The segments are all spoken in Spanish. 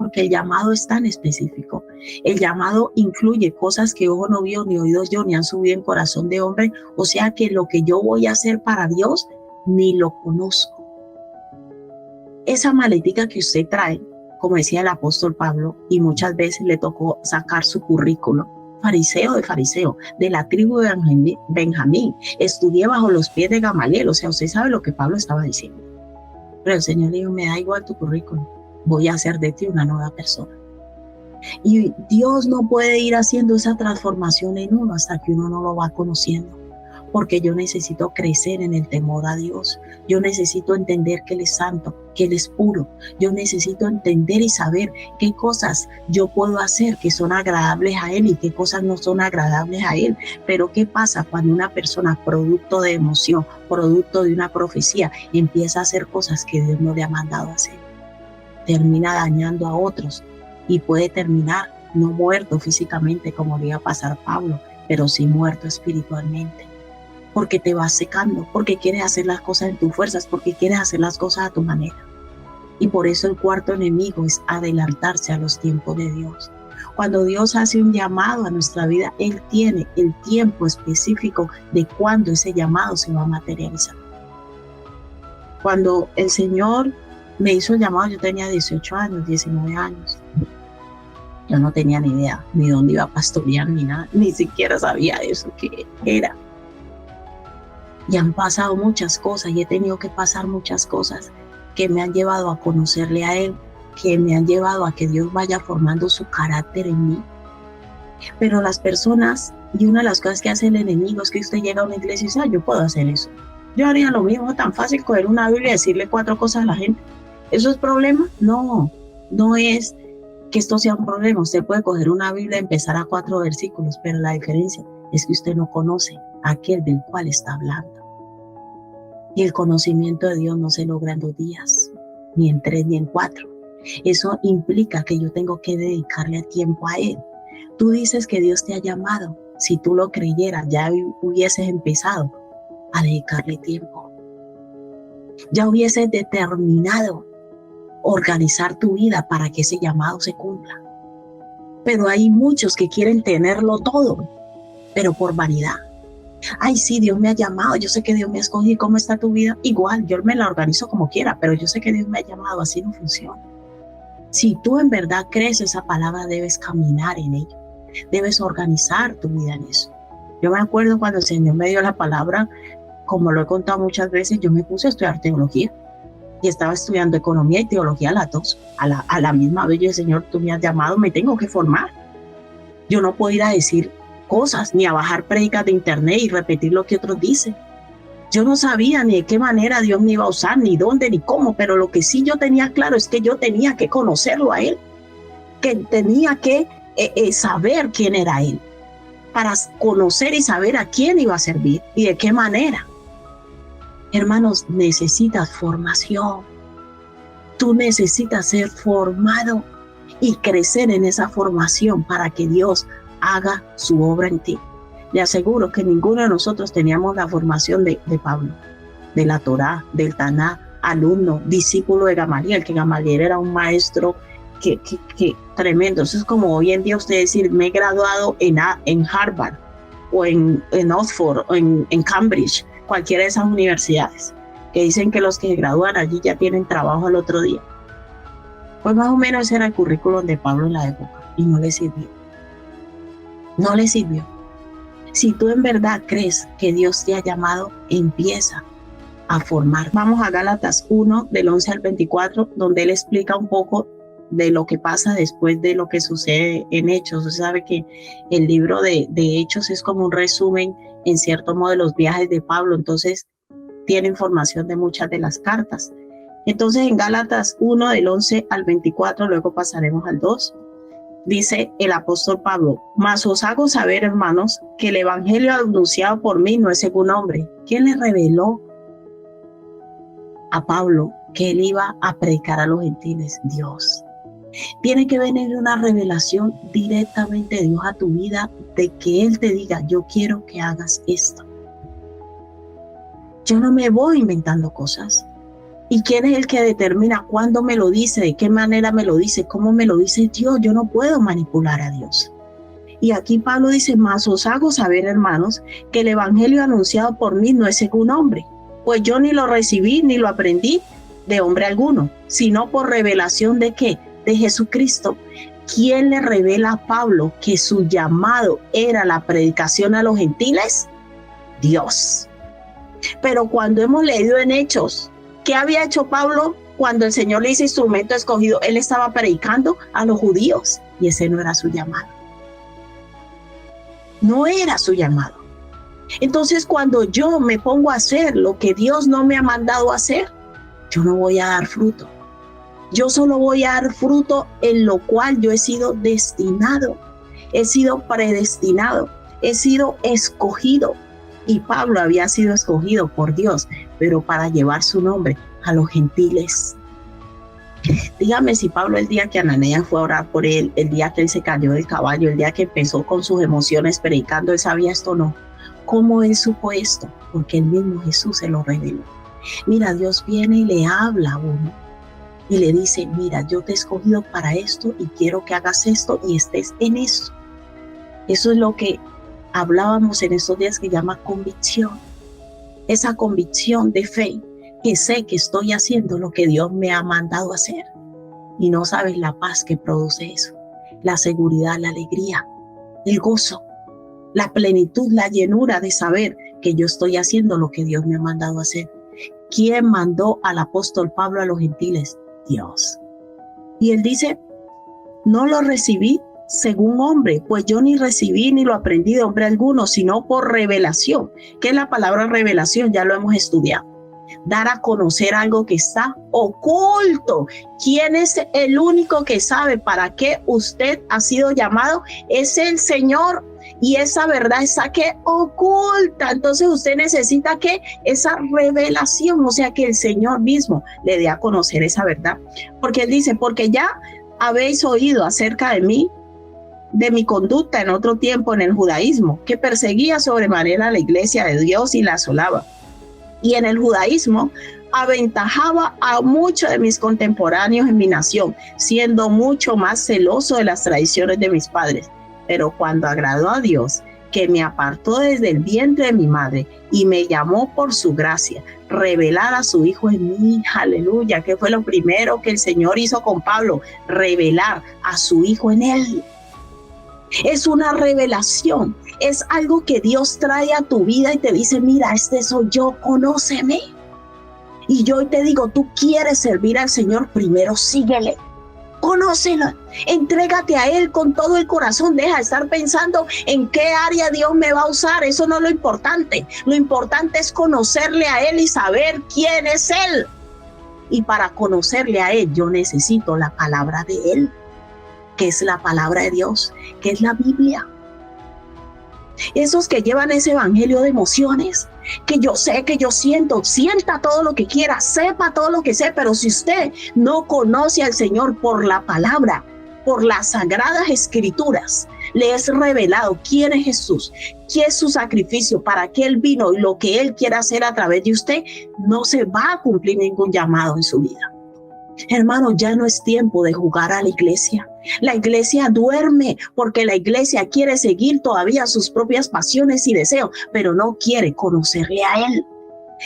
porque el llamado es tan específico. El llamado incluye cosas que ojo no vio, ni oídos yo, ni han subido en corazón de hombre. O sea que lo que yo voy a hacer para Dios, ni lo conozco. Esa maletica que usted trae, como decía el apóstol Pablo, y muchas veces le tocó sacar su currículo, fariseo de fariseo, de la tribu de Benjamín, estudié bajo los pies de Gamaliel. O sea, usted sabe lo que Pablo estaba diciendo. Pero el Señor dijo, me da igual tu currículum, voy a hacer de ti una nueva persona. Y Dios no puede ir haciendo esa transformación en uno hasta que uno no lo va conociendo. Porque yo necesito crecer en el temor a Dios. Yo necesito entender que Él es santo, que Él es puro. Yo necesito entender y saber qué cosas yo puedo hacer que son agradables a Él y qué cosas no son agradables a Él. Pero ¿qué pasa cuando una persona, producto de emoción, producto de una profecía, empieza a hacer cosas que Dios no le ha mandado a hacer? Termina dañando a otros y puede terminar no muerto físicamente como le iba a pasar a Pablo, pero sí muerto espiritualmente. Porque te vas secando, porque quieres hacer las cosas en tus fuerzas, porque quieres hacer las cosas a tu manera. Y por eso el cuarto enemigo es adelantarse a los tiempos de Dios. Cuando Dios hace un llamado a nuestra vida, Él tiene el tiempo específico de cuándo ese llamado se va a materializar. Cuando el Señor me hizo el llamado, yo tenía 18 años, 19 años. Yo no tenía ni idea ni dónde iba a pastorear ni nada, ni siquiera sabía eso que era. Y han pasado muchas cosas y he tenido que pasar muchas cosas que me han llevado a conocerle a Él, que me han llevado a que Dios vaya formando su carácter en mí. Pero las personas, y una de las cosas que hace el enemigo es que usted llega a una iglesia y dice, yo puedo hacer eso. Yo haría lo mismo, tan fácil coger una Biblia y decirle 4 cosas a la gente. ¿Eso es problema? No, no es que esto sea un problema. Usted puede coger una Biblia y empezar a 4 versículos, pero la diferencia es que usted no conoce a aquel del cual está hablando. Y el conocimiento de Dios no se logra en 2 días, ni en 3, ni en 4. Eso implica que yo tengo que dedicarle tiempo a Él. Tú dices que Dios te ha llamado. Si tú lo creyeras, ya hubieses empezado a dedicarle tiempo. Ya hubieses determinado organizar tu vida para que ese llamado se cumpla. Pero hay muchos que quieren tenerlo todo, pero por vanidad. Ay, sí, Dios me ha llamado, yo sé que Dios me ha escogido. ¿Cómo está tu vida? Igual, yo me la organizo como quiera, pero yo sé que Dios me ha llamado, así no funciona. Si tú en verdad crees esa palabra, debes caminar en ello, debes organizar tu vida en eso. Yo me acuerdo cuando el Señor me dio la palabra, como lo he contado muchas veces, yo me puse a estudiar teología y estaba estudiando economía y teología a las 2, a la misma vez. Yo dije, Señor, tú me has llamado, me tengo que formar. Yo no puedo ir a decir cosas, ni a bajar prédicas de internet y repetir lo que otros dicen. Yo no sabía ni de qué manera Dios me iba a usar, ni dónde, ni cómo, pero lo que sí yo tenía claro es que yo tenía que conocerlo a Él, que tenía que saber quién era Él, para conocer y saber a quién iba a servir y de qué manera. Hermanos, necesitas formación. Tú necesitas ser formado y crecer en esa formación para que Dios haga su obra en ti. Le aseguro que ninguno de nosotros teníamos la formación de Pablo, de la Torá, del Taná, alumno, discípulo de Gamaliel, que Gamaliel era un maestro que tremendo. Eso es como hoy en día usted decir, me he graduado en Harvard o en Oxford o en Cambridge, cualquiera de esas universidades, que dicen que los que se gradúan allí ya tienen trabajo al otro día. Pues más o menos ese era el currículum de Pablo en la época y no le sirvió. No le sirvió. Si tú en verdad crees que Dios te ha llamado, empieza a formar. Vamos a Gálatas 1, del 11 al 24, donde él explica un poco de lo que pasa después de lo que sucede en Hechos. Usted sabe que el libro de Hechos es como un resumen, en cierto modo, de los viajes de Pablo. Entonces, tiene información de muchas de las cartas. Entonces, en Gálatas 1, del 11 al 24, luego pasaremos al 2. Dice el apóstol Pablo, mas os hago saber, hermanos, que el evangelio anunciado por mí no es según hombre. ¿Quién le reveló a Pablo que él iba a predicar a los gentiles? Dios. Tiene que venir una revelación directamente de Dios a tu vida, de que Él te diga, yo quiero que hagas esto. Yo no me voy inventando cosas. ¿Y quién es el que determina cuándo me lo dice, de qué manera me lo dice, cómo me lo dice Dios? Yo no puedo manipular a Dios. Y aquí Pablo dice, mas os hago saber, hermanos, que el evangelio anunciado por mí no es según hombre, pues yo ni lo recibí ni lo aprendí de hombre alguno, sino por revelación de ¿qué? De Jesucristo. ¿Quién le revela a Pablo que su llamado era la predicación a los gentiles? Dios. Pero cuando hemos leído en Hechos, ¿qué había hecho Pablo cuando el Señor le hizo instrumento escogido? Él estaba predicando a los judíos y ese no era su llamado. No era su llamado. Entonces, cuando yo me pongo a hacer lo que Dios no me ha mandado a hacer, yo no voy a dar fruto. Yo solo voy a dar fruto en lo cual yo he sido destinado, he sido predestinado, he sido escogido. Y Pablo había sido escogido por Dios, pero para llevar su nombre a los gentiles. Dígame si Pablo, el día que Ananías fue a orar por él, el día que él se cayó del caballo, el día que empezó con sus emociones predicando, él sabía esto o no. ¿Cómo él supo esto? Porque el mismo Jesús se lo reveló. Mira, Dios viene y le habla a uno y le dice, mira, yo te he escogido para esto y quiero que hagas esto y estés en esto. Eso es lo que hablábamos en estos días que llama convicción. Esa convicción de fe, que sé que estoy haciendo lo que Dios me ha mandado hacer. Y no sabes la paz que produce eso, la seguridad, la alegría, el gozo, la plenitud, la llenura de saber que yo estoy haciendo lo que Dios me ha mandado hacer. ¿Quién mandó al apóstol Pablo a los gentiles? Dios. Y él dice, no lo recibí según hombre, pues yo ni recibí ni lo aprendí de hombre alguno, sino por revelación. ¿Qué es la palabra revelación? Ya lo hemos estudiado. Dar a conocer algo que está oculto. ¿Quién es el único que sabe para qué usted ha sido llamado? Es el Señor. Y esa verdad está que oculta. Entonces usted necesita que esa revelación, o sea, que el Señor mismo le dé a conocer esa verdad. Porque él dice, porque ya habéis oído acerca de mí, de mi conducta en otro tiempo en el judaísmo, que perseguía sobremanera a la iglesia de Dios y la asolaba. Y en el judaísmo aventajaba a muchos de mis contemporáneos en mi nación, siendo mucho más celoso de las tradiciones de mis padres. Pero cuando agradó a Dios, que me apartó desde el vientre de mi madre y me llamó por su gracia, revelar a su Hijo en mí, aleluya, que fue lo primero que el Señor hizo con Pablo, revelar a su Hijo en él. Es una revelación, es algo que Dios trae a tu vida y te dice, mira, este soy yo, conóceme. Y yo hoy te digo, tú quieres servir al Señor, primero síguele. Conócelo, entrégate a Él con todo el corazón, deja de estar pensando en qué área Dios me va a usar, eso no es lo importante es conocerle a Él y saber quién es Él. Y para conocerle a Él yo necesito la palabra de Él, que es la palabra de Dios, que es la Biblia. Esos que llevan ese evangelio de emociones, que yo sé, que yo siento, sienta todo lo que quiera, sepa todo lo que sé, pero si usted no conoce al Señor por la palabra, por las sagradas escrituras, le es revelado quién es Jesús, qué es su sacrificio, para qué Él vino y lo que Él quiere hacer a través de usted, no se va a cumplir ningún llamado en su vida. Hermano, ya no es tiempo de jugar a la iglesia. La iglesia duerme porque la iglesia quiere seguir todavía sus propias pasiones y deseos, pero no quiere conocerle a Él.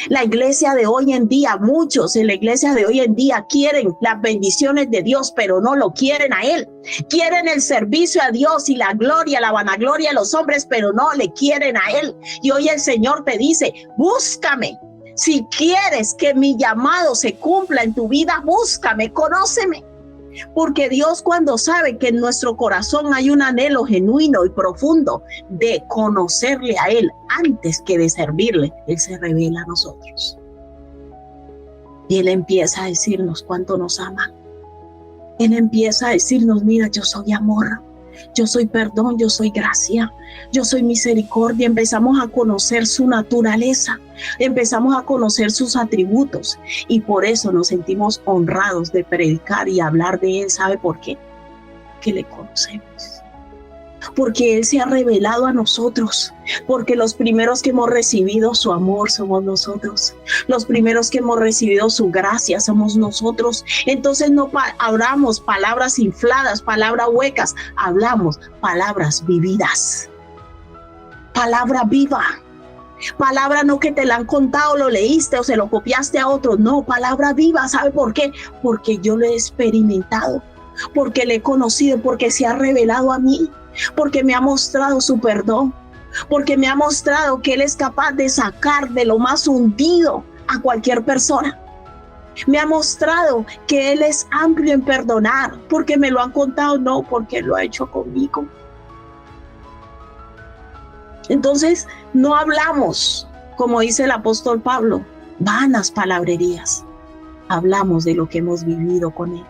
La iglesia de hoy en día, muchos en la iglesia de hoy en día quieren las bendiciones de Dios, pero no lo quieren a Él. Quieren el servicio a Dios y la gloria, la vanagloria de los hombres, pero no le quieren a Él. Y hoy el Señor te dice, búscame. Si quieres que mi llamado se cumpla en tu vida, búscame, conóceme. Porque Dios, cuando sabe que en nuestro corazón hay un anhelo genuino y profundo de conocerle a Él antes que de servirle, Él se revela a nosotros. Y Él empieza a decirnos cuánto nos ama. Él empieza a decirnos, mira, yo soy amor. Yo soy perdón, yo soy gracia, yo soy misericordia. Empezamos a conocer su naturaleza, empezamos a conocer sus atributos y por eso nos sentimos honrados de predicar y hablar de Él. ¿Sabe por qué? Que le conocemos. porque Él se ha revelado a nosotros, porque los primeros que hemos recibido su amor somos nosotros, los primeros que hemos recibido su gracia somos nosotros. Entonces no hablamos palabras infladas, palabras huecas, hablamos palabras vividas, palabra viva. Palabra no que te la han contado, lo leíste o se lo copiaste a otro, no, palabra viva. ¿Sabe por qué? Porque yo lo he experimentado, porque le he conocido, porque se ha revelado a mí, porque me ha mostrado su perdón, porque me ha mostrado que Él es capaz de sacar de lo más hundido a cualquier persona. Me ha mostrado que Él es amplio en perdonar, porque me lo han contado, no, porque lo ha hecho conmigo. Entonces, no hablamos, como dice el apóstol Pablo, vanas palabrerías. Hablamos de lo que hemos vivido con Él.